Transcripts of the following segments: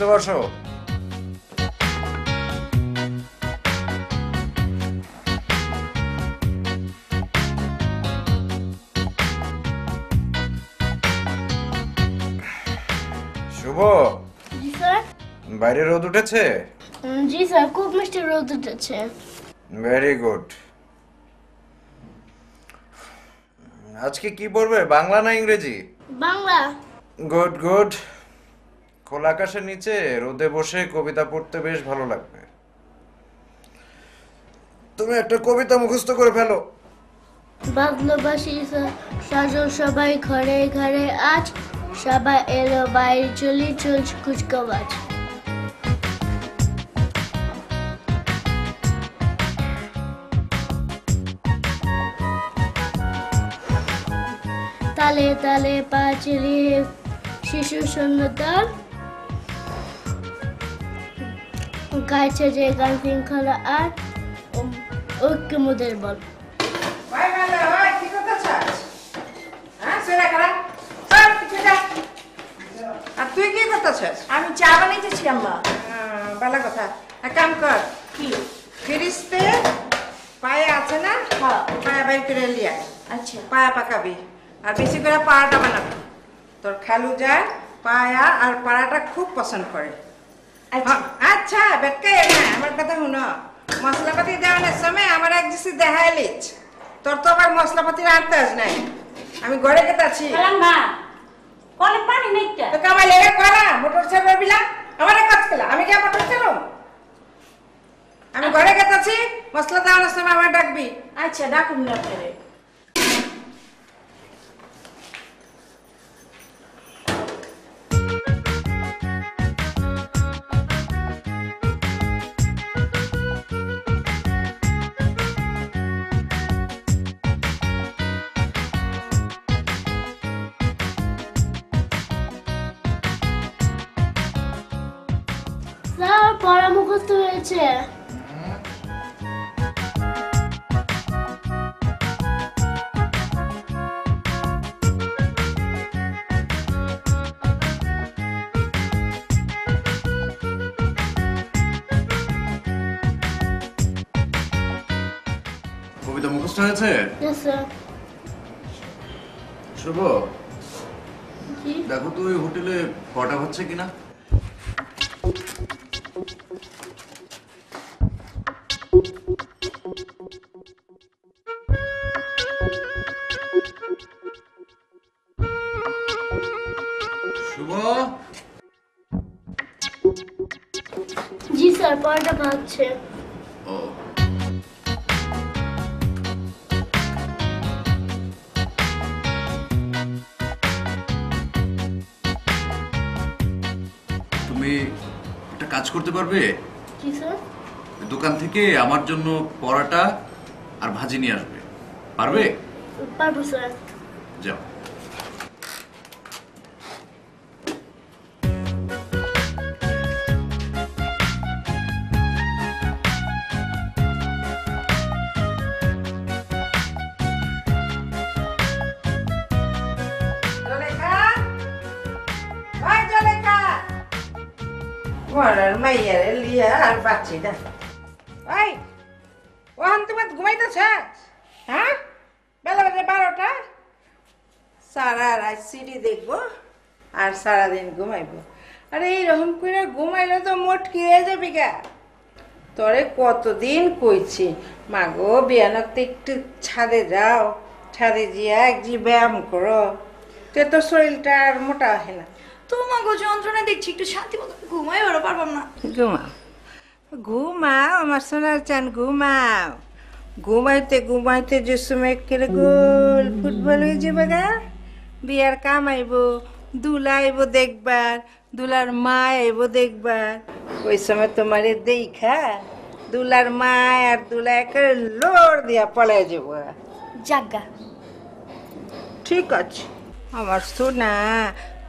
বসো। শুভ, জি স্যার। বাইরে রোদ উঠেছে? জি স্যার, খুব মিষ্টি রোদ উঠেছে। Very good. আজকে কি পড়বে, বাংলা না ইংরেজি? বাংলা। Good good. খোলা আকাশের নিচে রোদে বসে কবিতা পড়তে বেশ ভালো লাগবে। তুমি একটা কবিতা মুখস্থ করে ফেলো। ভালোবাসি সাজো সবাই ঘরে ঘরে আজ, সবাই এলো বাইরে চলি চলছে কুচকাওয়াজ। তালে তালে পা চালিয়ে শিশু শূন্যতার গাইছে যে গান শৃঙ্খলা আর ঐক্যমুদের বল। আর তুই কি করতেছিস? আমি চা বানাইতেছি আম্মা। ভালো কথা। এক কাম কর, কি? ফিরিস্তে পায়ে আছে না, হ্যাঁ। পায়া বাইর করে লিয়া। আচ্ছা পায়া পাকাবি আর বেশি করে পাড়াটা বানাবি। তোর খালু যায় পায়া আর পাড়াটা খুব পছন্দ করে। আচ্ছা আচ্ছা বেটকে না, আমার কথা শুনো। মশলাপাতি দেওয়ানোর সময় আমার এক জিনিস দেখাই লিচ। তোর তো আবার মশলাপাতি আনতে আস নাই। আমি ঘরে গেতাছি। মা কলে পানি নেইটা তো কামাই লেগে করা মোটর চালার বিলা আমার কাজ খেলা। আমি কি মোটর চালাম? আমি ঘরে গেতাছি, মশলা দেওয়ানোর সময় আমার ডাকবি। আচ্ছা ডাকুন না আপনারে। স্যার পড়া মুখস্থ হয়েছে। কবিতা মুখস্থ হয়েছে? Yes, sir. শুভ, জি। দেখো তো ওই হোটেলে কটা হচ্ছে কিনা। শুভ, জি স্যার, পড়াটা ভাবছে। ও তুমি একটা কাজ করতে পারবে? জি স্যার। দোকান থেকে আমার জন্য পরোটা আর ভাজি নিয়ে আসবে, পারবে? পারবো স্যার। যাও। জলেখা, ওই জলেখা, ঘরের মাইয়ারে লিয়া আর বাচ্চি দা। ওই ওখান তুমি ঘুমাইতেছ? হ্যাঁ, বেলা বেলা 12টা। সারা রাত সিডি দেখবো আর সারাদিন ঘুমাইবো। আরে এইরকম করে ঘুমাইলে তো মোটকি হয়ে যাবি গা। তোরে কতদিন কইছি মা গো বিয়ানতে একটু ছাদে যাও, ছাদে গিয়া এক জি ব্যায়াম করো, তে তো শরীরটা আর মোটা হয় না। তোমাকে যন্ত্রণা দেখছি, একটু শান্তি মতো ঘুমাই ওরা পারবাম না। ঘুমাও ঘুমাও আমার সোনার চান, ঘুমাও। ঘুমাইতে ঘুমাইতে যে সময় কেড়ে গোল ফুটবল হয়ে যাবে গা। বিয়ার কাম আইব, দুলা আইব দেখবার, দুলার মা আইব দেখবার। ওই সময় তোমারে দেখা দুলার মা আর দুলা একে লোর দিয়া পলাই যাব। জাগা ঠিক আছে আমার সোনা,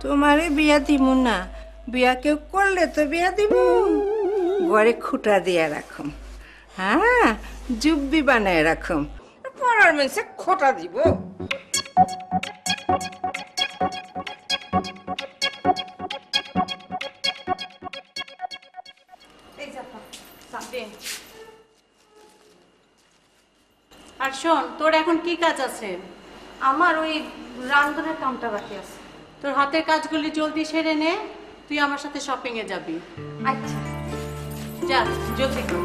তোমারে বিয়া দিব না। বিয়া কেউ করলে তো বিয়া দিব। ঘরে খুঁটা দিয়া রাখুম, হ্যাঁ, জুব্বি বানায় রাখুম, পড়ার মেসে খোটা দিব। আর শোন, তোর এখন কি কাজ আছে? আমার ওই রান্ধনের কামটা বাকি আছে। তোর হাতের কাজগুলি জলদি সেরে নে, তুই আমার সাথে শপিং এ যাবি। আচ্ছা। যা জলদি কর।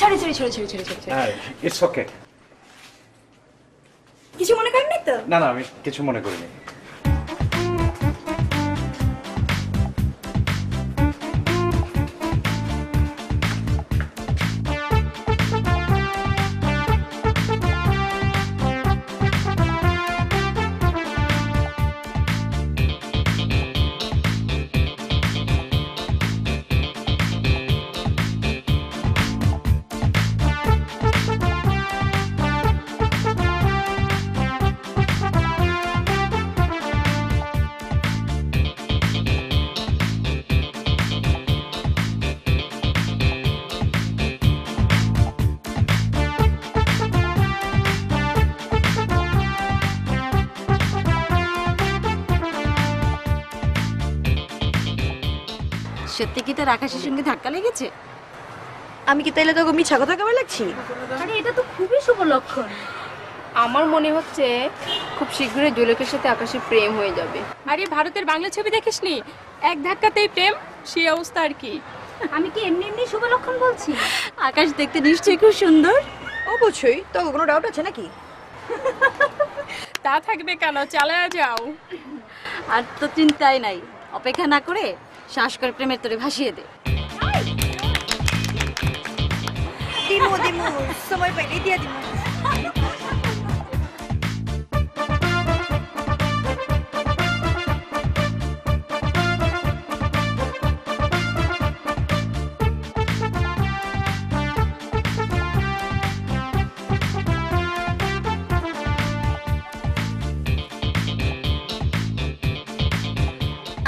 Sorry sorry sorry sorry sorry sorry. It's okay. কিছু মনে করেন নাই তো? না না, আমি কিছু মনে করিনি। সত্যি কি তোর আকাশের সঙ্গে ধাক্কা লেগেছে? আমি কি তাইলে তোকে মিছা কথা কেমন লাগছি? আরে এটা তো খুবই শুভ লক্ষণ। আমার মনে হচ্ছে খুব শীঘ্রই জোলকের সাথে আকাশের প্রেম হয়ে যাবে। আরে ভারতের বাংলা ছবি দেখিসনি, এক ধাক্কাতেই প্রেম, সেই অবস্থা আর কি। আমি কি এমনি এমনি শুভ লক্ষণ বলছি? আকাশ দেখতে নিশ্চয়ই খুব সুন্দর। অবশ্যই, তো কোনো ডাউট আছে নাকি? তা থাকবে কেন, চালায়া যাও। আর তো চিন্তাই নাই, অপেক্ষা না করে শ্বাস করে প্রেমের তোরে ভাসিয়ে দে। দিমু দিমু, সময় পাইলে দিয়া দিমু।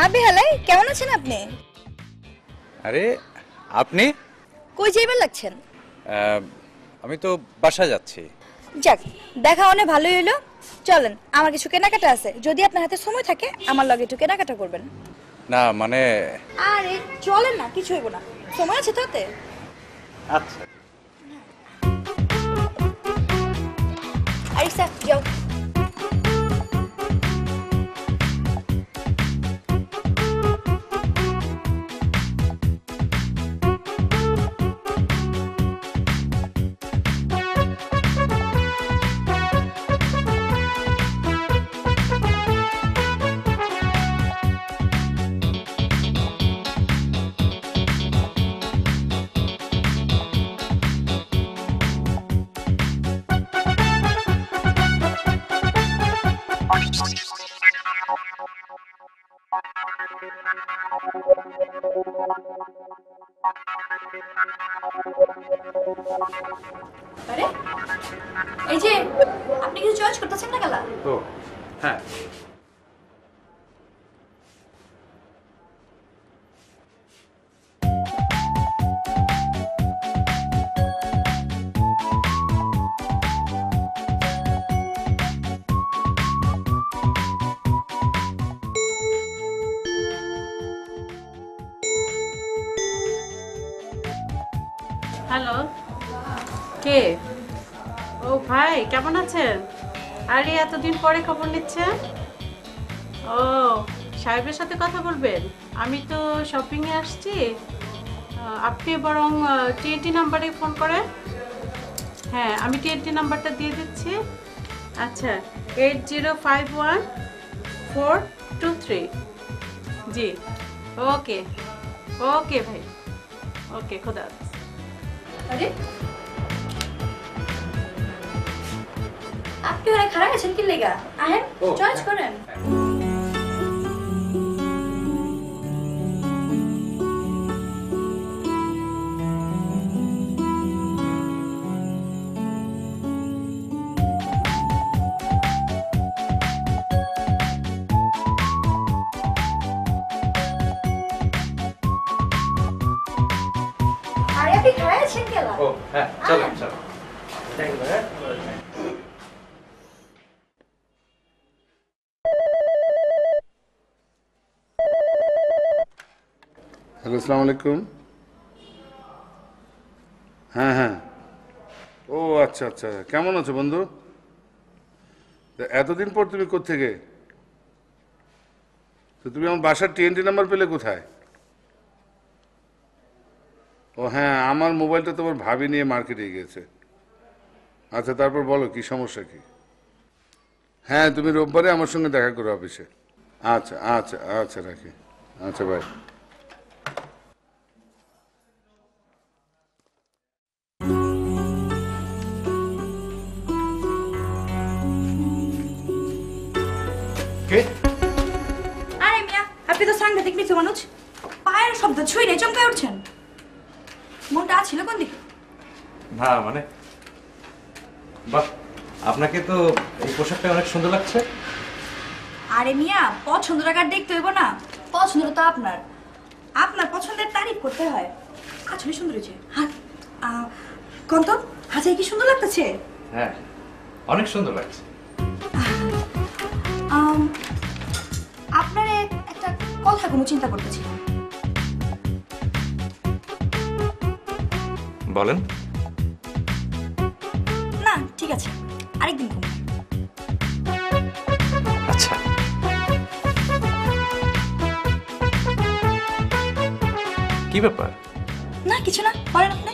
আবি হালাই, কেমন আছেন আপনি? আরে আপনি? কই যাইবার লাগছেন? আমি তো বাসা যাচ্ছি। যাক, দেখা অনেক ভালোই হইলো। চলেন, আমার কিছু কেনাকাটা আছে, যদি আপনার হাতে সময় থাকে আমার লগে একটু কেনাকাটা করবেন। না মানে আরে চলেন না, কিছু হইব না, সময় আছে তো হাতে। আচ্ছা। আরে স্যার যাও। আরে এই যে, আপনি কিছু চয়েস করতেছেন না গেলা? ও হ্যাঁ, হ্যালো, কে? ও ভাই, কেমন আছেন? আরে এতদিন পরে খবর নিচ্ছেন? ও, সাহেবের সাথে কথা বলবেন? আমি তো শপিংয়ে আসছি, আপনি বরং টিএনটি নাম্বারে ফোন করেন। হ্যাঁ, আমি টিএনটি নাম্বারটা দিয়ে দিচ্ছি। আচ্ছা, 8051-423। জি, ওকে ওকে ভাই, ওকে, খোদা হাফেজ। আরে আপনি ওরা খারাপ আছেন কি লেগা? আহেন, চয়েস করেন। কি খাইছেন কেলা? ও হ্যাঁ, চলেন চলেন। হ্যালো, আসসালামু আলাইকুম। হ্যাঁ হ্যাঁ, ও আচ্ছা আচ্ছা, কেমন আছো বন্ধু? এতদিন পর তুমি কোত্থেকে? তো তুমি আমার বাসার TNT নাম্বার পেলে কোথায়? ও হ্যাঁ, আমার মোবাইলটা তোমার ভাবি নিয়ে মার্কেটে গিয়েছে। আচ্ছা, তারপর বলো কি সমস্যা কি? হ্যাঁ, তুমি রোববারে আমার সঙ্গে দেখা করো অফিসে। আচ্ছা আচ্ছা আচ্ছা, রাখি। আচ্ছা, বাই। কে? আরে মিয়া, আপনি তো সাংঘাতিক নিচু মানুষ। পায়ের শব্দ ছুঁই নেই, চমকায় উঠছেন। মনটা ছিল কোন দিকে? না মানে, বাহ, আপনাকে তো এই পোশাকটা অনেক সুন্দর লাগছে। আরে মিয়া, পছন্দ টাকার দেখতে হইব না? পছন্দ তো আপনার, আপনার পছন্দের তারিফ করতে হয়। আসলে সুন্দর হয়েছে। হ্যাঁ, কন্ত হাজাই কি সুন্দর লাগতেছে। হ্যাঁ, অনেক সুন্দর লাগছে। আপনারে একটা কথা কোনো চিন্তা করতেছি। বলেন। না ঠিক আছে, আরেকদিন ঘুম। আচ্ছা, কি ব্যাপার? না কিছু না, বলেন আপনি।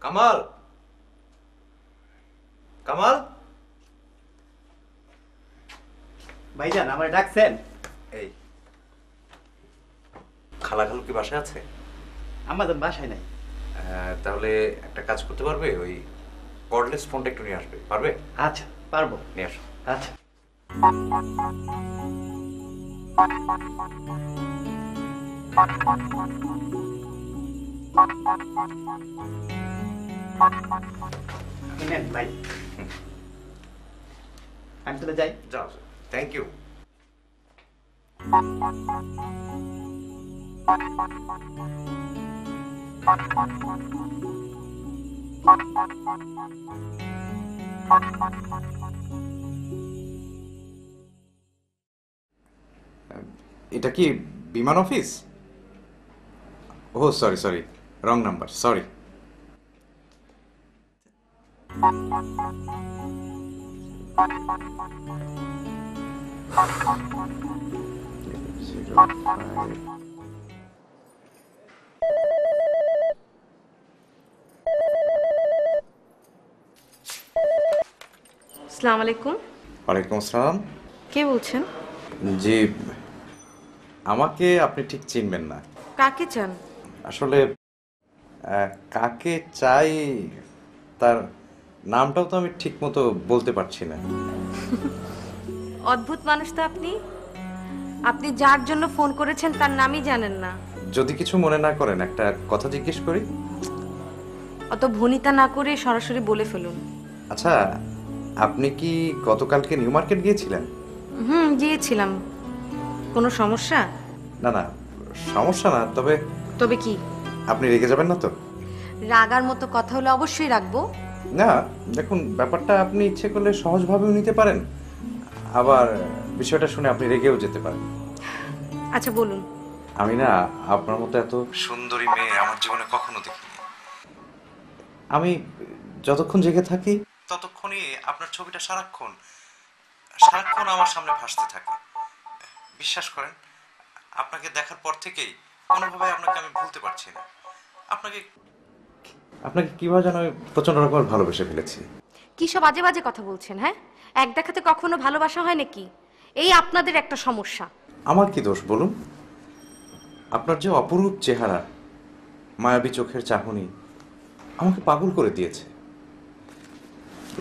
কামাল, কামাল, ভাইজান আমার ডাকছেন? এই খালা খালু কি বাসায় আছে? আমাদের বাসায় নাই। তাহলে একটা কাজ করতে পারবে, ওই কর্ডলেস ফোনটা একটু নিয়ে আসবে, পারবে? আচ্ছা, পারবো। নিয়ে আসো। আচ্ছা। নেন ভাই, আমি চলে যাই। যাও, থ্যাংক ইউ। এটা কি বিমান অফিস? ও sorry sorry, wrong number, sorry. আসসালামু আলাইকুম। ওয়ালাইকুম আসসালাম। কে বলছেন? জি, আমাকে আপনি ঠিক চিনবেন না। কাকে চান? আসলে কাকে চাই তার নামটাও তো আমি ঠিক মতো বলতে পারছি না। অদ্ভুত মানুষ তো আপনি। আপনি যার জন্য ফোন করেছেন তার নামই জানেন না। যদি কিছু মনে না করেন একটা কথা জিজ্ঞেস করি। অত ভনিতা না করে সরাসরি বলে ফেলুন। আচ্ছা, আপনি কি গতকালকে নিউ মার্কেট গিয়েছিলেন? গিয়েছিলাম। কোনো সমস্যা? না না, সমস্যা না, তবে তবে কি? আপনি রেগে যাবেন না তো? রাগার মতো কথা হলে অবশ্যই রাখবো। না, দেখুন, ব্যাপারটা আপনি ইচ্ছে করলে সহজভাবেও নিতে পারেন, আবার বিষয়টা শুনে আপনি রেগেও যেতে পারেন। আচ্ছা বলুন। আমি না আপনার মতো এত সুন্দরী মেয়ে আমার জীবনে কখনো দেখিনি। আমি যতক্ষণ জেগে থাকি ততক্ষণই আপনার ছবিটা সারাক্ষণ সারাক্ষণ আমার সামনে ভাসতে থাকে। বিশ্বাস করেন, আপনাকে দেখার পর থেকেই কোনোভাবে আপনাকে আমি ভুলতে পারছি না। আপনাকে আপনাকে কিভাবে যেন আমি প্রচন্ড রকমের ভালোবেসে ফেলেছি। কি সব বাজে বাজে কথা বলছেন? হ্যাঁ, এক দেখাতে কখনো ভালোবাসা হয় নাকি? এই আপনাদের একটা সমস্যা। আমার কি দোষ বলুন? আপনার যে অপরূপ চেহারা, মায়াবী চোখের চাহনি আমাকে পাগল করে দিয়েছে।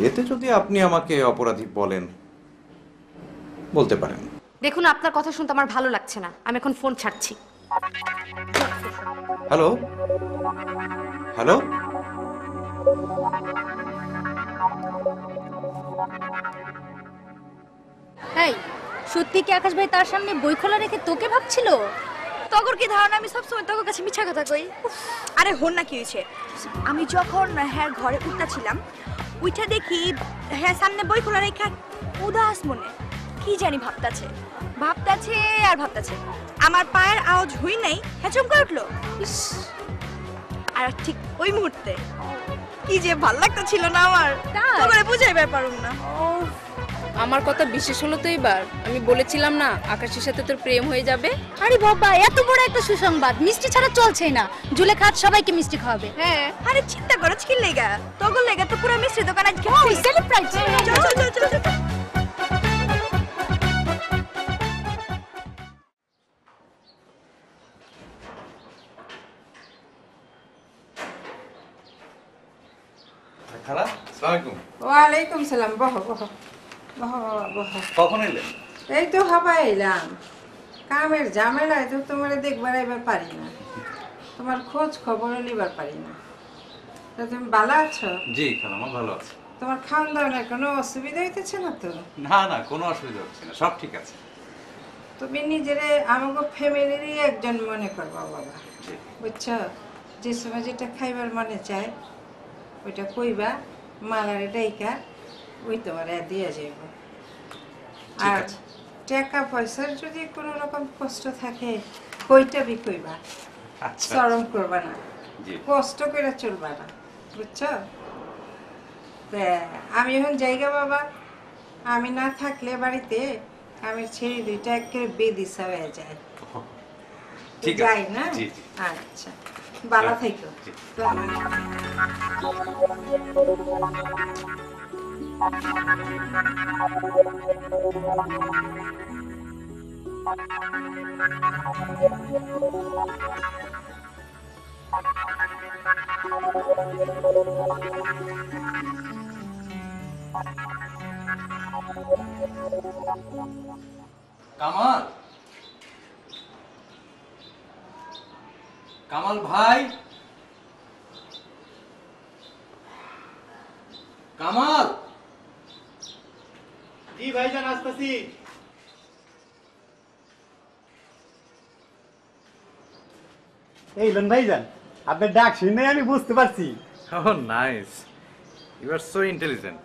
এতে যদি আপনি আমাকে অপরাধী বলেন, বলতে পারেন। দেখুন, আপনার কথা শুনতে আমার ভালো লাগছে না। আমি এখন ফোন ছাড়ছি। হ্যালো হ্যালো, সত্যি কি আকাশ ভাই তার সামনে বই খোলা রেখে তোকে ভাবছিল? তগর কি ধারণা আমি সবসময় তগর কাছে মিছা কথা কই? আরে হন না কি হয়েছে, আমি যখন হ্যাঁ ঘরে উঠতেছিলাম উঠে দেখি হ্যাঁ সামনে বই খোলা রেখা উদাস মনে কি জানি ভাবতাছে আর ভাবতাছে। আমার পায়ের আওয়াজ হই নাই, হ্যাঁ চমকে উঠলো। ইস, আর ঠিক ওই মুহূর্তে কি যে ভাল লাগতেছিল না আমার, তোমরা বুঝাইবার পারুম না। আমার কথা বিশ্বাস হলো তো এবার? আমি বলেছিলাম না আকাশের সাথে তোর প্রেম হয়ে যাবে। আরে বাবা, এত বড় একটা সুসংবাদ! মিষ্টি ছাড়া চলছেই না। জুলেখা আজ সবাইকে মিষ্টি খাওয়াবে। হ্যাঁ, আরে চিন্তা করো কি লেগা, তগর লেগা তো পুরো মিষ্টি দোকান আজকে সেলিব্রেট। চল। খালা, আসসালামু আলাইকুম। ওয়ালাইকুম সালাম। বহ বহ বহ বহ। কখন এলেন? এই তো হবা এলাম, কামের ঝামেলায় তো তোমার দেখবার এবার পারি না, তোমার খোঁজ খবরও নিবার পারি না। তা তুমি ভালো আছো? জি খালা, আমার ভালো আছে। তোমার খাওয়ান দাওয়ানের কোনো অসুবিধা হইতেছে না তো? না, কোনো অসুবিধা হচ্ছে না, সব ঠিক আছে। তুমি নিজেরে আমাকে ফ্যামিলিরই একজন মনে করবা বাবা, বুঝছো? যে সময় যেটা খাইবার মনে চায় ওইটা কইবা, মালারে ডাইকা ওই তোমার দিয়ে যাইব। আর টাকা পয়সার যদি কোনো রকম কষ্ট থাকে কইটা বি কইবা, চরম করবা না, কষ্ট করে চলবা না, বুঝছো? আমি এখন জায়গা বাবা, আমি না থাকলে বাড়িতে আমি ছেড়ে দুইটা একেবারে বেদিসা হয়ে যায়। যাই না? আচ্ছা, ভালো থেকো। কামাল ভাই, কামাল। জি ভাইজান, আসতেছি। এই লন ভাইজান, আপনার ডাক শুনে আমি বুঝতে পারছি। Oh, nice. You are so intelligent.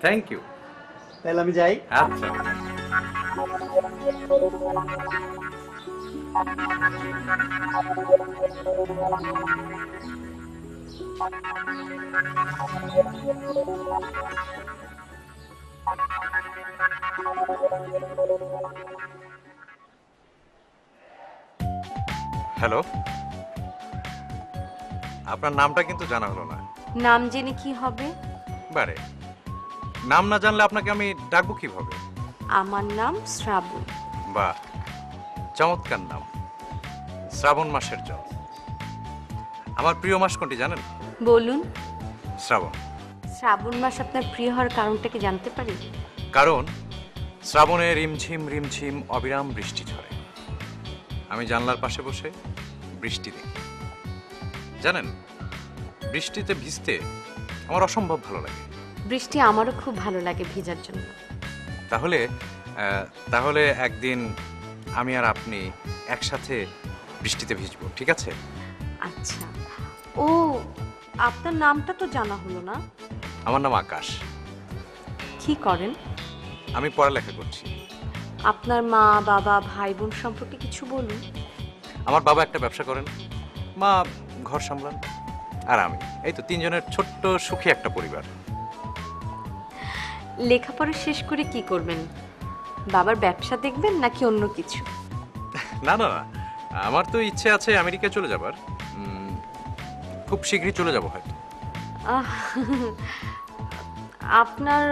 Thank you. তাহলে আমি যাই। আচ্ছা। হ্যালো, আপনার নামটা কিন্তু জানা হলো না। নাম জেনে কি হবে? বারে, নাম না জানলে আপনাকে আমি ডাকবো কিভাবে? আমার নাম শ্রাবণ। বাহ, চমৎকার নাম, শ্রাবণ মাসের জল। আমার প্রিয় মাস কোনটি জানেন? বলুন। শ্রাবণ। শ্রাবণ মাস আপনার প্রিয় হওয়ার কারণটা কি জানতে পারি? কারণ শ্রাবণে রিমঝিম রিমঝিম অবিরাম বৃষ্টি ঝরে। আমি জানলার পাশে বসে বৃষ্টি দেখি। জানেন, বৃষ্টিতে ভিজতে আমার অসম্ভব ভালো লাগে। বৃষ্টি আমারও খুব ভালো লাগে ভেজার জন্য। তাহলে একদিন আমি আর আপনি একসাথে বৃষ্টিতে ভিজবো, ঠিক আছে? আচ্ছা। ও, আপনার নামটা তো জানা হলো না। আমার নাম আকাশ। কি করেন? আমি পড়ালেখা করছি। আপনার মা বাবা ভাই বোন সম্পর্কে কিছু বলুন। আমার বাবা একটা ব্যবসা করেন, মা ঘর সামলান, আর আমি এই তো তিনজনের ছোট্ট সুখী একটা পরিবার। লেখাপড়া শেষ করে কি করবেন? বাবার ব্যবসা দেখবেন নাকি অন্য কিছু? না, আমার তো ইচ্ছে আছে আমেরিকা চলে যাবার। খুব শীঘ্রই চলে যাব হয়তো। আপনার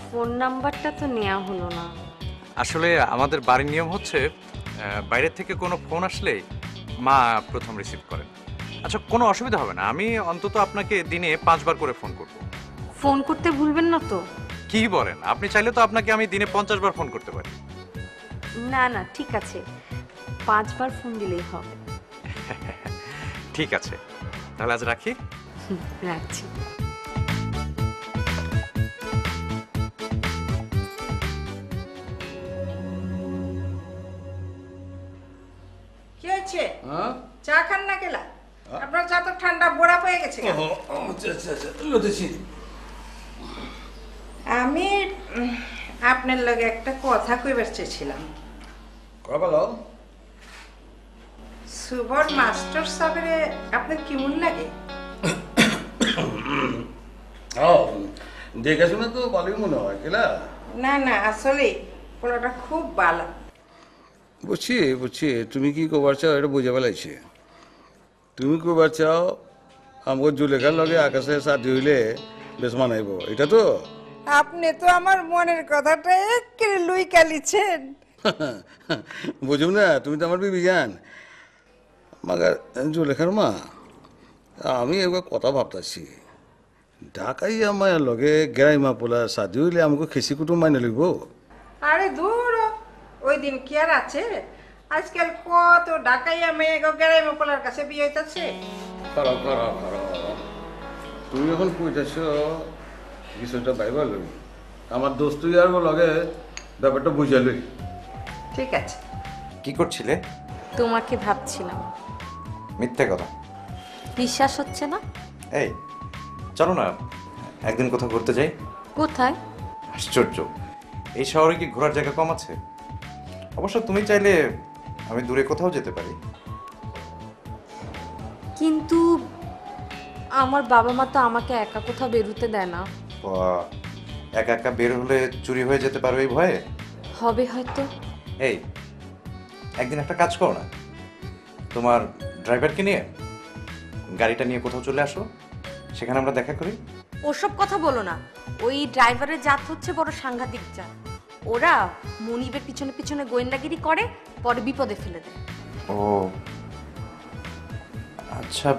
ফোন নাম্বারটা তো নেওয়া হলো না। আসলে আমাদের বাড়ির নিয়ম হচ্ছে বাইরের থেকে কোনো ফোন আসলে মা প্রথম রিসিভ করেন। আচ্ছা, কোনো অসুবিধা হবে না, আমি অন্তত আপনাকে দিনে 5 বার করে ফোন করব। ফোন করতে ভুলবেন না তো? কি বলেন, আপনি চাইলে তো আপনাকে আমি দিনে 50 বার ফোন করতে পারি। না, ঠিক আছে, 5 বার ফোন দিলেই হবে। ঠিক আছে, তাহলে আজ রাখি। রাখছি। হয়েছে চা খান না কেলা? আপনার চা তো ঠান্ডা বড়া হয়ে গেছে কেন? আমি আপনার লগে একটা কথা কইবার চেয়েছিলাম। বলো। সুবর মাস্টার সাহেবের আপনার কেমন লাগে? দেখে শুনে তো ভালোই মনে হয় কেলা। না না, আসলে পোলাটা খুব ভালো। বুঝছি তুমি কি কবার চাও এটা বুঝে ফেলাইছে। তুমি কবার চাও আমাকে জুলেখার লগে আকাশে সাথে হইলে বেশ মানাইব, এটা তো? আপনি তো আমার মনের কথাটা একেবারে লুই কালিছেন। বুঝুম না, তুমি তো আমার বিবি জান। মাগার জুলেখার মা, আমি একবার কথা ভাবতাছি, ঢাকাইয়া মায়ের লগে গ্রাইমা পোলা সাথে হইলে আমাকে খেসি কুটুম মাইনে লিখব। আরে দূর, ওই দিন কি আর আছে? আজকাল কত ঢাকাইয়া মেয়ে গেরাই মোকলার কাছে বিয়ে হইতাছে। খারাপ। তুমি যখন কইতেছ বিষয়টা ভাইবা লই, আমার দোস্ত আর লগে ব্যাপারটা বুঝা লই। ঠিক আছে। কি করছিলে? তোমাকে ভাবছিলাম। মিথ্যে কথা। বিশ্বাস হচ্ছে না? এই চলো না একদিন কোথাও ঘুরতে যাই। কোথায়? আশ্চর্য, এই শহরে কি ঘোরার জায়গা কম আছে? অবশ্য তুমি চাইলে আমি দূরে কোথাও যেতে পারি। কিন্তু আমার বাবা মা তো আমাকে একা কোথাও বেরোতে দেয় না। বাহ, একা একা বের হলে চুরি হয়ে যেতে পারো এই ভয়ে? হবে হয়তো। এই একদিন একটা কাজ করো না, তোমার ড্রাইভারকে নিয়ে গাড়িটা নিয়ে কোথাও চলে আসো, সেখানে আমরা দেখা করি। ওসব কথা বলো না। ওই ড্রাইভারের জাত হচ্ছে বড় সাংঘাতিক জাত। ওরা মনিবের পিছনে পিছনে গোয়েন্দাগিরি করে, পরে বিপদে ফেলে দেয়। ও আচ্ছা,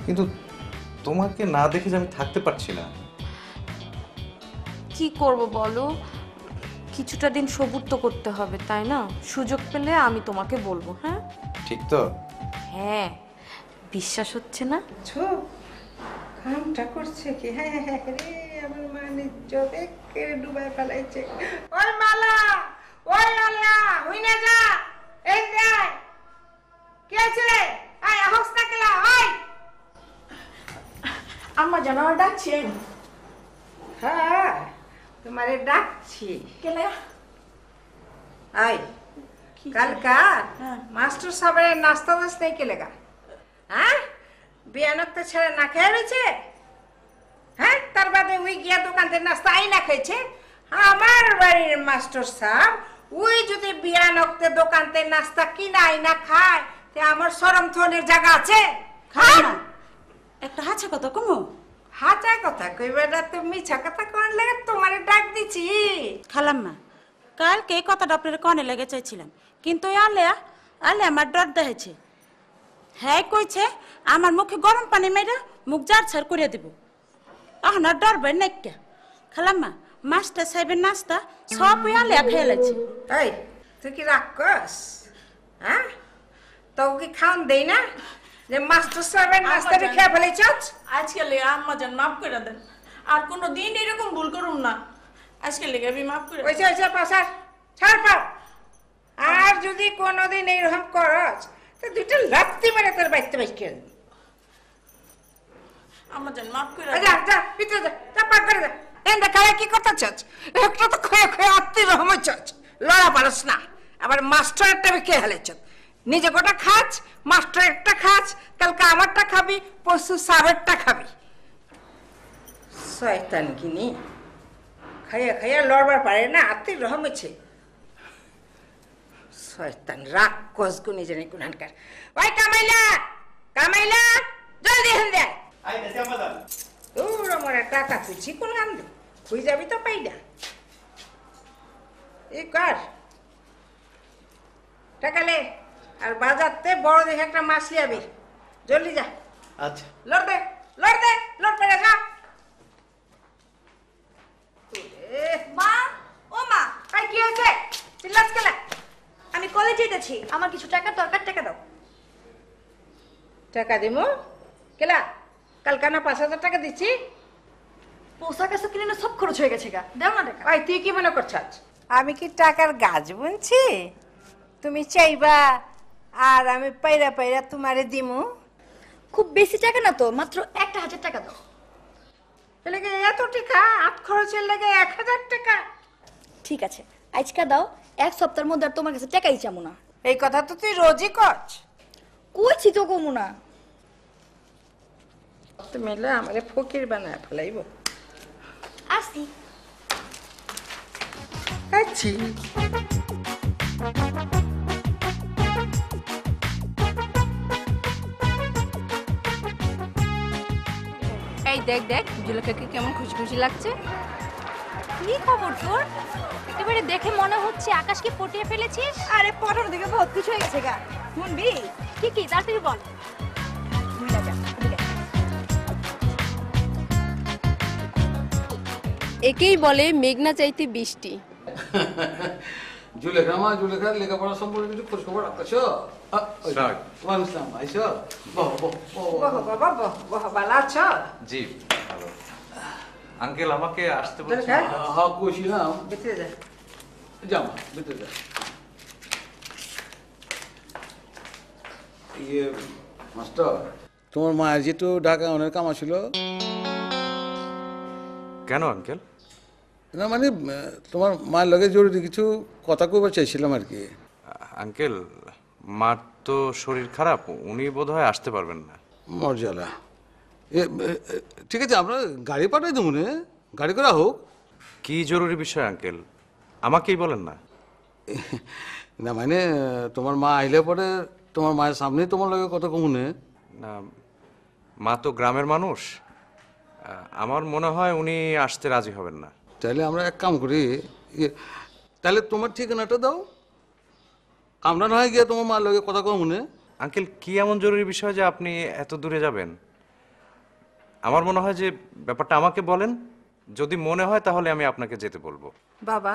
কিন্তু তোমাকে না দেখে যে আমি থাকতে পারছি না। কি করব বলো, কিছুটা দিন সবুর তো করতে হবে, তাই না? সুযোগ পেলে আমি তোমাকে বলবো। হ্যাঁ ঠিক তো? হ্যাঁ। বিশ্বাস হচ্ছে না? চুপ, কামটা করছে কি? হ্যাঁ রে, আমার মানে জবে কেড়ে ডুবাই ফেলাইছে। ওই মালা, ওই আলিয়া, হই না যা, এই দেখ কে আছে রে? আয় হস না কেলা, আয়। আম্মা জানো আমার ডাকছেন? হ্যাঁ তোমারে ডাকছি। কেলে? আয় কালকা মাস্টার সাহেবের নাস্তা দাস নেই কেলেগা? হ্যাঁ বিয়ানকতে ছেড়ে না খেয়ে রয়েছে? হ্যাঁ তার বাদে ওই গিয়া দোকানতে নাস্তা আই না খেয়েছে? আমার বাড়ির মাস্টার সাহেব ওই যদি বিয়ানকতে দোকানতে নাস্তা কিনা আই না খায়, তে আমার শরম থনের জায়গা আছে? খায় না। একটা হাঁচা কথা কমো। হাঁচা কথা কইবেটা তুমি মিছা কথা কোন লাগে তোমারে ডাক দিছি। খালাম্মা, কালকে এই কথাটা আপনার কনে লেগে চাইছিলাম, কিন্তু আলে আমার ডর দেখেছে। হ্যাঁ কইছে আমার মুখে গরম পানি মেরে মুখ জারছাড় করে দিব। এখন আর ডর বের নাইকা। খালাম্মা, মাস্টার সাহেবের নাস্তা সব ওই আলে খেয়ে লাগছে। এই তুই কি রাগ করস? হ্যাঁ তো কি খাওন দেই না যে মাস্টার সাহেবের নাস্তাটা খেয়ে ফেলেছস? আজকে লেগে আম্মা জান মাফ করে দেন, আর কোনো দিন এরকম ভুল করুম না। আজকে লেগে আমি মাফ করে। ওইসে পাশার ছাড় পাও। আর যদি কোনোদিন এইরকম করস তো দুইটা লাত্তি মেরে তোর বাইতে বাইক করে দেব। আম্মা জান মাফ করে যা যা ভিতরে যা, যা পাক করে যা। এন্ডা খায় কি করতেছস? একটা তো খয়ে খয়ে আত্মি রহমছস, লড়া পারস না। আবার মাস্টারটা খেয়ে ফেলেছস। নিজে গোটা খাচ, মাস্টার একটা খাচ, কালকে আমারটা খাবি, পরশু সাবেরটা খাবি। শয়তান কিনি খাইয়া খাইয়া লড়বার পারে না, আত্মি রহমেছে। শয়তান রাক্ষস গুনি জানি গুনানকার। ওই কামাইলা, কামাইলা জলদি হেন দে। ওর আমার টাকা খুঁজছি কোন গান দে, খুঁজ যাবি তো পাই না। এই কর টাকা লে, আর বাজারতে বড় দেখে একটা মাছ লিয়াবি। জলদি যা। আচ্ছা লড় দে, লড় দে, লড় পেরে যা। মা, ও মা, আই কি হয়েছে? চিল্লাস কেলা? আমি কলেজে যেতেছি, আমার কিছু টাকা দরকার, টাকা দাও। টাকা দিমু কেলা? কালকানা 5,000 টাকা দিচ্ছি। পোশাক আশাক কিনে না সব খরচ হয়ে গেছে গা, দাও না টাকা। ওই তুই কি মনে করছস আমি কি টাকার গাছ বুনছি? তুমি চাইবা আর আমি পাইরা পাইরা তোমারে দিমু। খুব বেশি টাকা না তো, মাত্র 1000 টাকা দাও। তাহলে কি এত টাকা? হাত খরচের লাগে 1000 টাকা? ঠিক আছে, আজকা দাও, 1 সপ্তাহের মধ্যে আর তোমার কাছে টাকাই চামু না। এই কথা তো তুই রোজই করছ। কইছি তো কমু না। তুমি এলে আমারে ফকির বানায় ফেলাইব। আসি। আচ্ছি। এই দেখ দেখ জুলেখাকে কেমন খুশি খুশি লাগছে। কি খবর তোর? একেবারে দেখে মনে হচ্ছে আকাশকে পটিয়ে ফেলেছিস। আরে পটর দিকে বহুত কিছু হয়ে গেছে গা। শুনবি? কি কি তাড়াতাড়ি বল। ভুইলা যা, এদিকে। একেই বলে মেঘনা চাইতে বৃষ্টি। জুলেখা মা, জুলেখার লেখাপড়া সম্পর্কে কিছু খোঁজ খবর রাখছো? ওয়ালাইকুম আসসালাম, আইসো? বহ বহ বহ বাবা বহ, বহ ভালো আছো? জি ভালো। আঙ্কেল আমাকে আসতে বলছেন। জুলেখা? হ্যাঁ কইছিলাম। ভিতরে যা। যা মা, ভিতরে যা। ইয়ে মাস্টার, তোমার মায়ের যেটু ঢাকা অনেক কামা ছিল। কেন আঙ্কেল? না মানে তোমার মায়ের লগে জরুরি কিছু কথা কইবার চাইছিলাম আর কি। আঙ্কেল, মার তো শরীর খারাপ, উনি বোধহয় আসতে পারবেন না। মর্যাদা ঠিক আছে, আমরা গাড়ি পাঠাই দেবো না, গাড়ি করা হোক। কি জরুরি বিষয় আঙ্কেল, আমাকেই বলেন না। না মানে তোমার মা আইলে পরে তোমার মায়ের সামনেই তোমার লগে কথা কমুনে। না, মা তো গ্রামের মানুষ, আমার মনে হয় উনি আসতে রাজি হবেন না। তাহলে আমরা এক কাম করি, তাহলে তোমার ঠিকানাটা দাও, আমরা না হয় গিয়ে তোমার মার লগে কথা কমুনে। আঙ্কেল, কি এমন জরুরি বিষয় যে আপনি এত দূরে যাবেন? আমার মনে হয় যে ব্যাপারটা আমাকে বলেন, যদি মনে হয় তাহলে আমি আপনাকে যেতে বলবো। বাবা,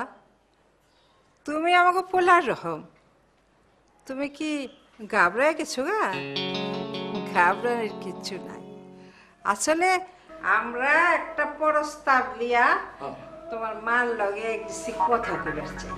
তুমি আমাকে পোলার রকম, তুমি কি ঘাবড়ায় গেছো গা? ঘাবড়ানোর কিচ্ছু নাই। আসলে আমরা একটা প্রস্তাব লিয়া তোমার মার লগে কিছু কথা বলার চাই।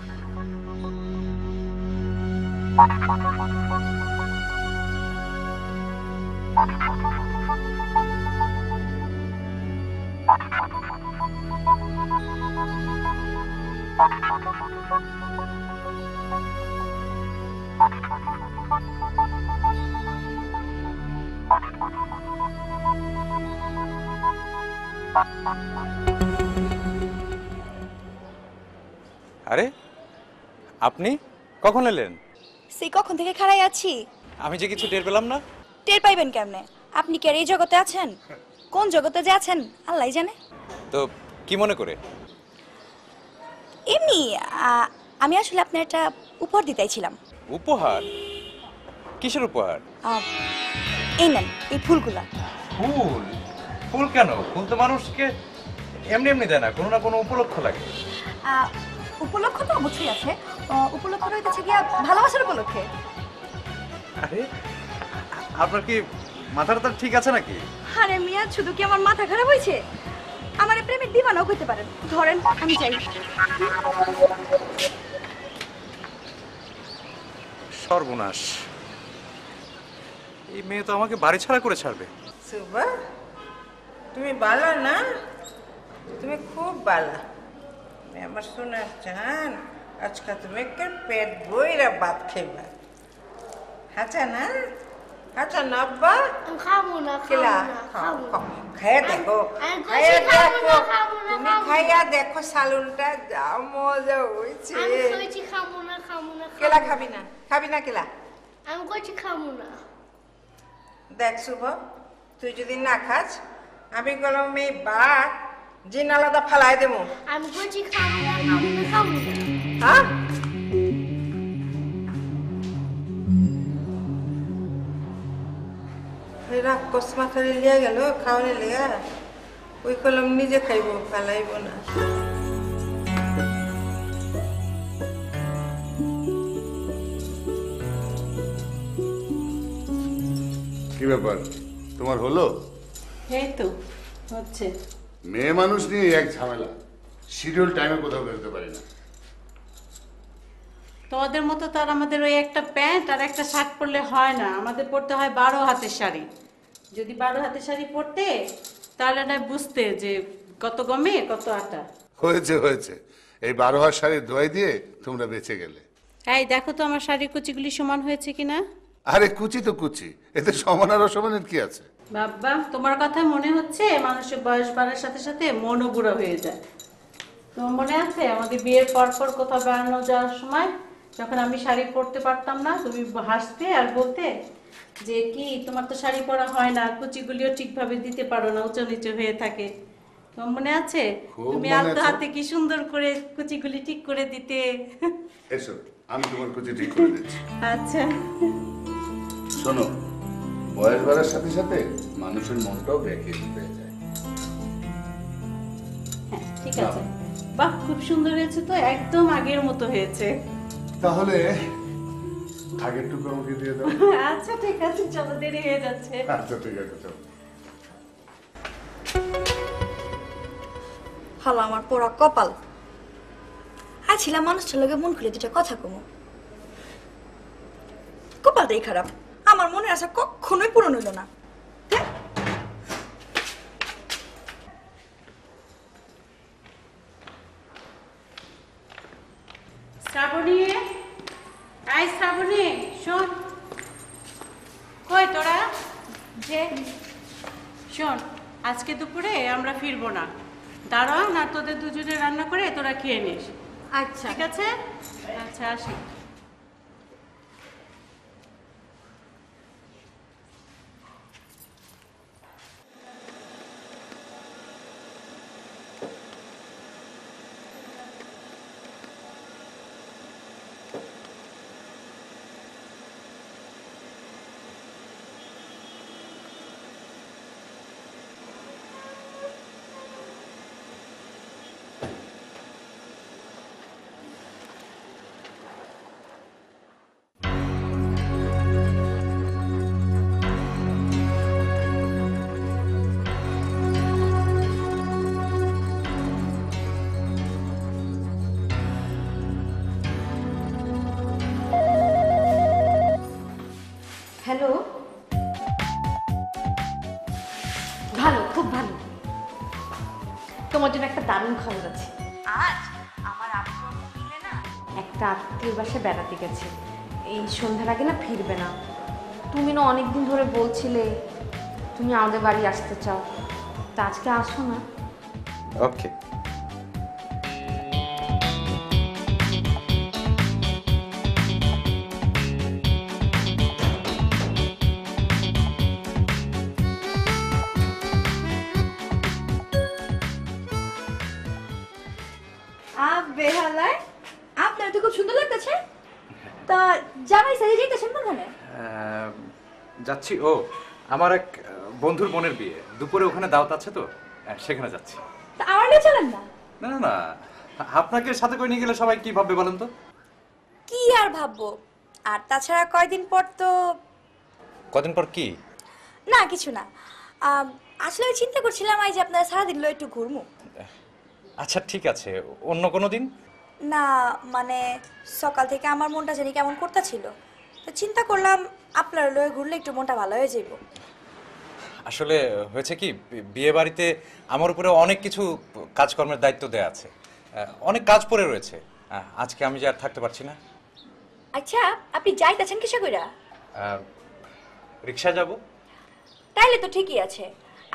আরে আপনি কখন এলেন? সেই কখন থেকে খাড়াই আছি। আমি যে কিছু টের পেলাম না। টের পাইবেন কেমনে? আপনি কি আর এই জগতে আছেন? কোন জগতে যে আছেন আল্লাহই জানে। তো কি মনে করে? এমনি আমি আসলে আপনার একটা উপহার দিতেছিলাম। উপহার? কিসের উপহার? এই নেন, এই ফুলগুলা। ফুল? ফুল কেন? ফুল তো মানুষকে এমনি এমনি দেয় না, কোনো না কোনো উপলক্ষ লাগে। উপলক্ষ তো অবশ্যই আছে, উপলক্ষ রয়েছে গিয়া ভালোবাসার উপলক্ষে। আরে আপনার কি মাথাটা ঠিক আছে নাকি? আরে মিয়া, শুধু কি আমার মাথা খারাপ হয়েছে? আমার প্রেমের দিবানাও করতে পারেন। ধরেন আমি চাই। সর্বনাশ, এই মেয়ে তো আমাকে বাড়ি ছাড়া করে ছাড়বে। সুবা, তুমি ভালো না? তুমি খুব ভালো। আমার শোনার চান, আজকে তুমি একটা পেট বইরা ভাত খাইবা। আচ্ছা না? আচ্ছা না আব্বা? খাবো না, খেলা খাইয়া দেখো, খাইয়া দেখো, তুমি খাইয়া দেখো সালুনটা যা মজা হয়েছে। আমি কইছি খাবো না, খাবো না। কেলা খাবি না? খাবি না কেলা? আমি কইছি খাবো না। দেখ শুভ, তুই যদি না খাস, আমি গেলাম এই ভাত জিন আলাদা ফালাই দেবো। আমি কইছি খাবো না, খাবো না, খাবো না। হ্যাঁ? রাক্ষস মাথায় লিয়া গেল খাওয়ালে লেগা, ওই কলম নিজে খাইব, ফালাইব না। কি ব্যাপার, তোমার হলো? এই তো হচ্ছে। মেয়ে মানুষ নিয়ে এক ঝামেলা, শিডিউল টাইমে কোথাও বেরোতে পারি না। তোমাদের মতো তো আর আমাদের ওই একটা প্যান্ট আর একটা শার্ট পরলে হয় না, আমাদের পরতে হয় 12 হাতের শাড়ি। যদি 12 হাতের শাড়ি পরতে তাহলে না বুঝতে যে কত গমে কত আটা। হয়েছে হয়েছে, এই 12 হাত শাড়ির দোয়াই দিয়ে তোমরা বেঁচে গেলে। এই দেখো তো আমার শাড়ির কুচিগুলি সমান হয়েছে কিনা। আরে কুচি তো কুচি, এতে সমান আর অসমানের কি আছে? বাবা, তোমার কথা মনে হচ্ছে মানুষের বয়স বাড়ার সাথে সাথে মনও বুড়ো হয়ে যায়। তোমার মনে আছে আমাদের বিয়ের পর পর কোথাও বেড়ানো যাওয়ার সময় যখন আমি শাড়ি পরতে পারতাম না, তুমি হাসতে আর বলতে যে কি তোমার তো শাড়ি পরা হয় না, কুচিগুলিও ঠিকভাবে দিতে পারো না, উঁচু নিচু হয়ে থাকে। তোমার মনে আছে তুমি আলতো হাতে কি সুন্দর করে কুচিগুলি ঠিক করে দিতে। এসো আমি তোমার কুচি ঠিক করে দিচ্ছি। আচ্ছা শোনো, বয়স বাড়ার সাথে সাথে মানুষের মনটাও ব্যাকিয়ে হয়ে যায়। হ্যাঁ ঠিক আছে, বাহ খুব সুন্দর হয়েছে তো, একদম আগের মতো হয়েছে। তাহলে আগের টুকু আমাকে দিয়ে দাও। আচ্ছা ঠিক আছে, চলো দেরি হয়ে যাচ্ছে। আচ্ছা ঠিক আছে, চলো। হলো আমার পোড়া কপাল। ছিলাম মানুষটার লগে মন খুলে দুটা কথা কমো, কপালটাই খারাপ। আমার মনে আশা কখনোই পূরণ হইল না। শ্রাবণী, আয় শ্রাবণী, শোন। কই তোরা? যে শোন, আজকে দুপুরে আমরা ফিরবো না, দাঁড়া না, তোদের দুজনে রান্না করে তোরা খেয়ে নিস। আচ্ছা ঠিক আছে, আচ্ছা আসি। হ্যালো, ভালো, খুব ভালো। তোমার জন্য একটা দারুণ খবর আছে। আজ আমার আব্বু মিলে না একটা আত্মীয়র বাসায় বেড়াতে গেছে, এই সন্ধ্যার আগে না ফিরবে না। তুমি না অনেকদিন ধরে বলছিলে তুমি আমাদের বাড়ি আসতে চাও, তা আজকে আসো না? ওকে। বেহালায় আপনার তো খুব সুন্দর লাগতেছে। তা জামাই সাজে যাইতেছেন কোনখানে? যাচ্ছি, ও আমার এক বন্ধুর বোনের বিয়ে, দুপুরে ওখানে দাওয়াত আছে তো, সেখানে যাচ্ছি। তা আমার নিয়ে চলেন না? না না না, আপনাকে সাথে করে নিয়ে গেলে সবাই কি ভাববে বলেন তো? কি আর ভাববো, আর তাছাড়া কয়দিন পর তো। কদিন পর কি? না কিছু না, আসলে আমি চিন্তা করছিলাম এই যে আপনারা সারাদিন লো একটু ঘুরমু। আচ্ছা ঠিক আছে, অন্য কোনো দিন? না মানে সকাল থেকে আমার মনটা জানি কেমন করতেছিল, তো চিন্তা করলাম আপনার লয়ে ঘুরলে একটু মনটা ভালো হয়ে যাইব। আসলে হয়েছে কি, বিয়ে বাড়িতে আমার উপরে অনেক কিছু কাজকর্মের দায়িত্ব দেয়া আছে, অনেক কাজ পড়ে রয়েছে, আজকে আমি যে আর থাকতে পারছি না। আচ্ছা আপনি যাইতেছেন কিসে কইরা? রিকশায় যাব। তাইলে তো ঠিকই আছে,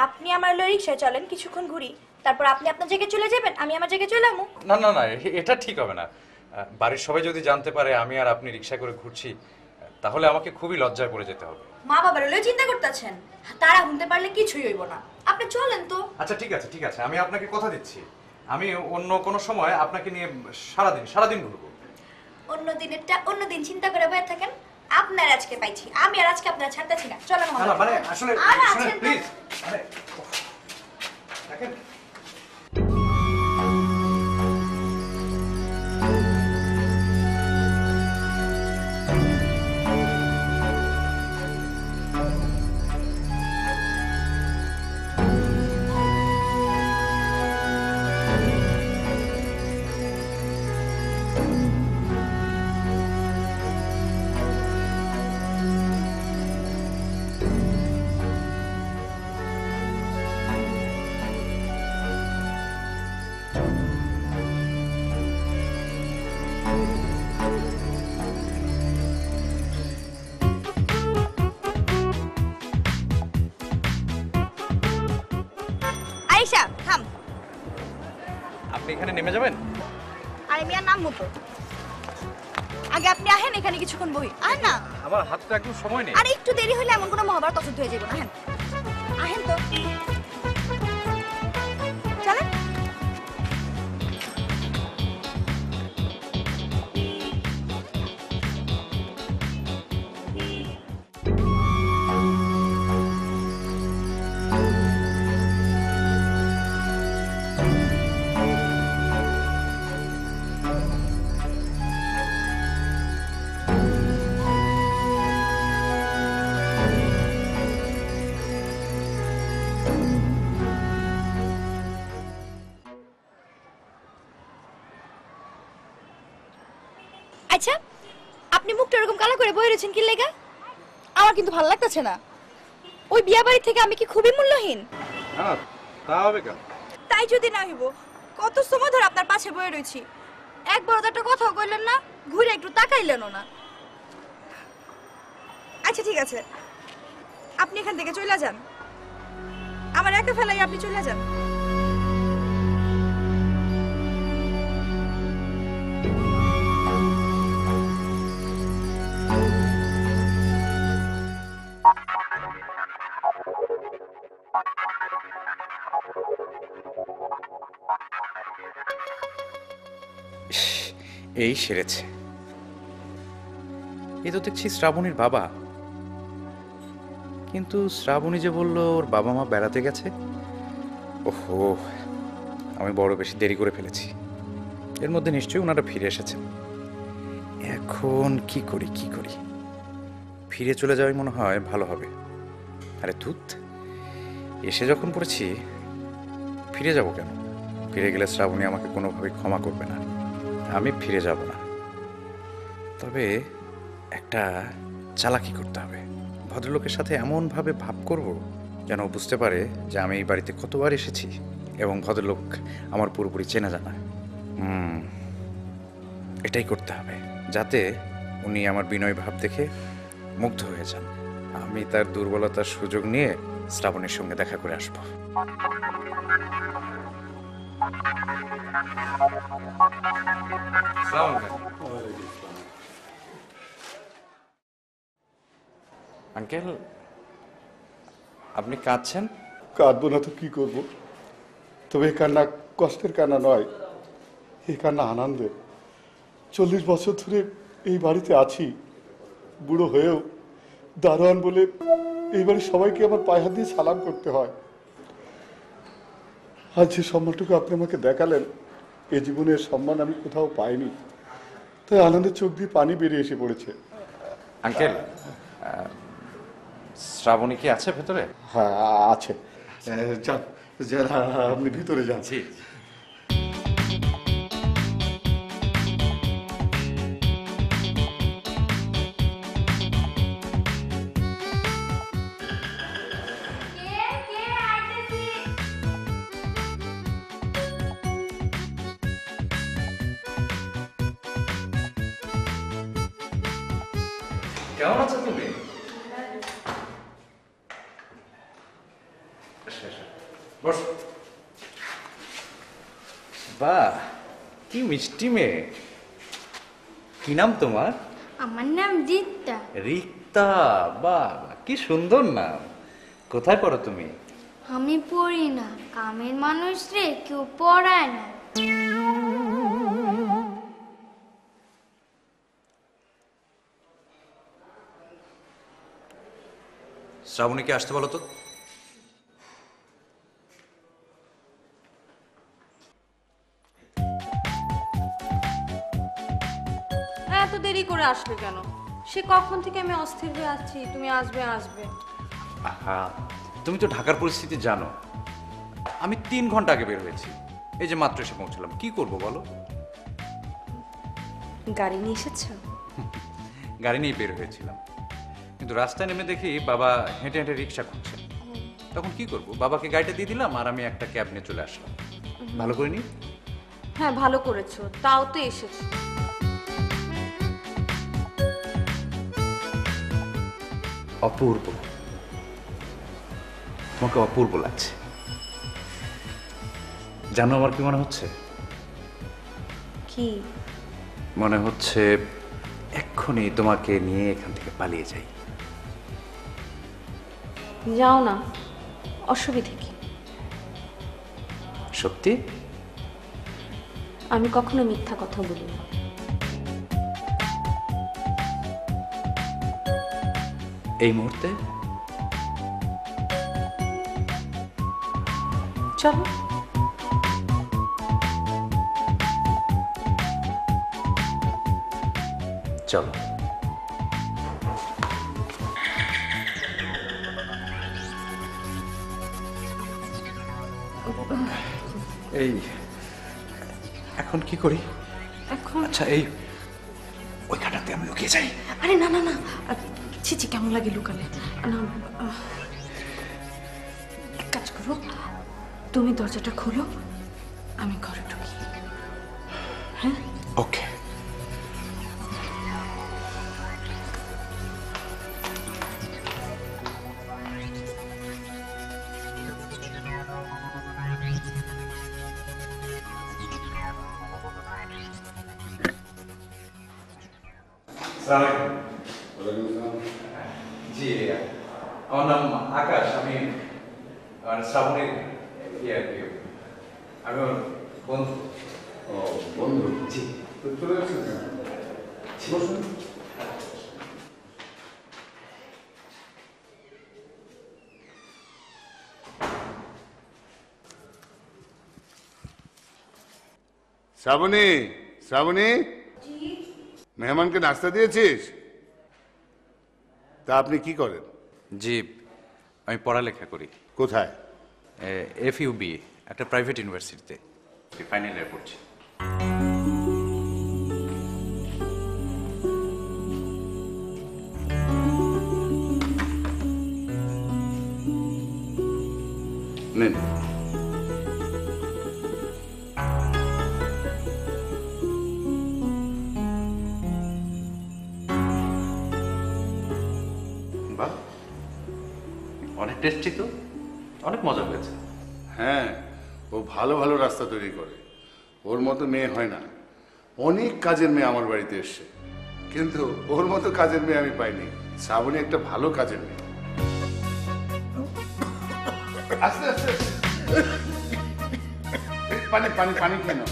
আপনি আমার লয়ে রিকশায় চলেন, কিছুক্ষণ ঘুরি, তারপর আপনি আপনার জায়গায় চলে যাবেন, আমি আমার জায়গায় চলে যাবো। না না না, এটা ঠিক হবে না। বাড়ির সবাই যদি জানতে পারে আমি আর আপনি রিকশা করে ঘুরছি, তাহলে আমাকে খুবই লজ্জায় পড়ে যেতে হবে। মা বাবার লয়ে চিন্তা করতেছেন, তারা শুনতে পারলে কিছুই হইব না, আপনি চলেন তো। আচ্ছা ঠিক আছে ঠিক আছে, আমি আপনাকে কথা দিচ্ছি, আমি অন্য কোনো সময় আপনাকে নিয়ে সারাদিন ঘুরবো। অন্য দিনেরটা অন্য দিন চিন্তা করে বসে থাকেন, আপনার আজকে পাইছি, আমি আর আজকে আপনার ছাড়তেছি না, চলেন। না মানে আসলে প্লিজ, আরে দেখেন আরে মিয়া নাম মতো আগে আপনি আহেন, এখানে কিছুক্ষণ বই আহেন না। আমার হাতটা একটু সময় নেই। আরে একটু দেরি হলে এমন কোনো মহাভারত অশুদ্ধ হয়ে যাবে না। আহেন আহেন তো চলেন। আচ্ছা আপনি মুখটা এরকম কালা করে বই রয়েছেন কি লেগা? আমার কিন্তু ভালো লাগতেছে না। ওই বিয়া বাড়ি থেকে আমি কি খুবই মূল্যহীন? না তা হবে কেন? তাই যদি না হইব, কত সময় ধরে আপনার পাশে বয়ে রয়েছি, একবার তো একটা কথাও কইলেন না, ঘুরে একটু তাকাইলেনও না। আচ্ছা ঠিক আছে, আপনি এখান থেকে চলে যান, আমার একা ফেলাই আপনি চলে যান। এই সেরেছে। এ তো দেখছি শ্রাবণীর বাবা, কিন্তু শ্রাবণী যে বললো ওর বাবা মা বেড়াতে গেছে। ওহো, আমি বড় বেশি দেরি করে ফেলেছি। এর মধ্যে নিশ্চয়ই ওনারা ফিরে এসেছেন। এখন কি করি কি করি? ফিরে চলে যাওয়াই মনে হয় ভালো হবে। আরে ধুত, এসে যখন পড়েছি ফিরে যাব কেন? ফিরে গেলে শ্রাবণী আমাকে কোনোভাবেই ক্ষমা করবে না। আমি ফিরে যাব না। তবে একটা চালাকি করতে হবে। ভদ্রলোকের সাথে এমনভাবে ভাব করব যেন বুঝতে পারে যে আমি এই বাড়িতে কতবার এসেছি এবং ভদ্রলোক আমার পুরোপুরি চেনা জানা। এটাই করতে হবে, যাতে উনি আমার বিনয় ভাব দেখে মুগ্ধ হয়ে যান। আমি তার দুর্বলতার সুযোগ নিয়ে শ্রাবণীর সঙ্গে দেখা করে আসব। আঙ্কেল, আপনি কাঁদছেন? কাঁদবো না তো কি করব? তবে এই কান্না কষ্টের কান্না নয়, এই কান্না আনন্দের। 40 বছর ধরে এই বাড়িতে আছি, বুড়ো হয়েও দারোয়ান বলে এই বাড়ির সবাইকে আমার পায়ে হাত দিয়ে সালাম করতে হয়। আজ যে সম্মানটুকু আপনি আমাকে দেখালেন, এ জীবনের সম্মান আমি কোথাও পাইনি, তাই আনন্দের চোখ দিয়ে পানি বেরিয়ে এসে পড়েছে। আঙ্কেল, শ্রাবণী কি আছে ভেতরে? হ্যাঁ আছে, যান যারা আপনি ভিতরে যান। কেমন আছো তুমি? বস। বাহ, কি মিষ্টি মেয়ে। কি নাম তোমার? আমার নাম রিক্তা। রিক্তা? বাহ, কি সুন্দর নাম। কোথায় পড়ো তুমি? আমি পড়ি না, কামের মানুষ রে কেউ পড়ায় না। শ্রাবণীকে আসতে বলো তো। এত দেরি করে আসলে কেন? সে কখন থেকে আমি অস্থির হয়ে আছি তুমি আসবে আসবে। আহা, তুমি তো ঢাকার পরিস্থিতি জানো। আমি 3 ঘন্টা আগে বের হয়েছি, এই যে মাত্র এসে পৌঁছলাম। কি করব বলো? গাড়ি নিয়ে এসেছো? গাড়ি নিয়ে বের হয়েছিলাম, কিন্তু রাস্তায় নেমে দেখি বাবা হেঁটে হেঁটে রিক্সা খুঁজছে। তখন কি করব, বাবাকে গাড়িটা দিয়ে দিলাম আর আমি একটা ক্যাব নিয়ে চলে আসলাম। ভালো করিনি? হ্যাঁ ভালো করেছো, তাও তো এসেছো। অপূর্ব, তোমাকে অপূর্ব লাগছে। জানো আমার কি মনে হচ্ছে? কি? কি? মনে হচ্ছে এক্ষুনি তোমাকে নিয়ে এখান থেকে পালিয়ে যাই। যাও না, অসুবিধে কি? সত্যি? আমি কখনো মিথ্যা কথা বলি না। এই মুহূর্তে? চলো। চলো। এই এখন কি করি? এখন আচ্ছা, এই ওইখানটাতে আমি লুকিয়ে যাই। আরে না না না, ছি কেমন লাগে লুকালে না। এক কাজ করো, তুমি দরজাটা খোলো, আমি ঘরে ঢুকি। হ্যাঁ, ওকে। জি, আমার নাম আকাশ। আমি শ্রাবণের আমি ওর বন্ধু। ও বন্ধু, জি। তো চলে আসছেন কেন? বসুন। শ্রাবণী, শ্রাবণী, মেহমানকে নাস্তা দিয়েছিস? তা আপনি কি করেন? জি, আমি পড়ালেখা করি। কোথায়? FUB, একটা প্রাইভেট ইউনিভার্সিটিতে ফাইনাল ইয়ার পড়ছি। নেন। বাহ, অনেক টেস্টি তো, অনেক মজা হয়েছে। হ্যাঁ, ও ভালো ভালো রাস্তা তৈরি করে। ওর মতো মেয়ে হয় না। অনেক কাজের মেয়ে আমার বাড়িতে এসছে, কিন্তু ওর মতো কাজের মেয়ে আমি পাইনি। শ্রাবণী একটা ভালো কাজের মেয়ে। আস্তে আস্তে, পানি পানি পানি খেয়ে নাও।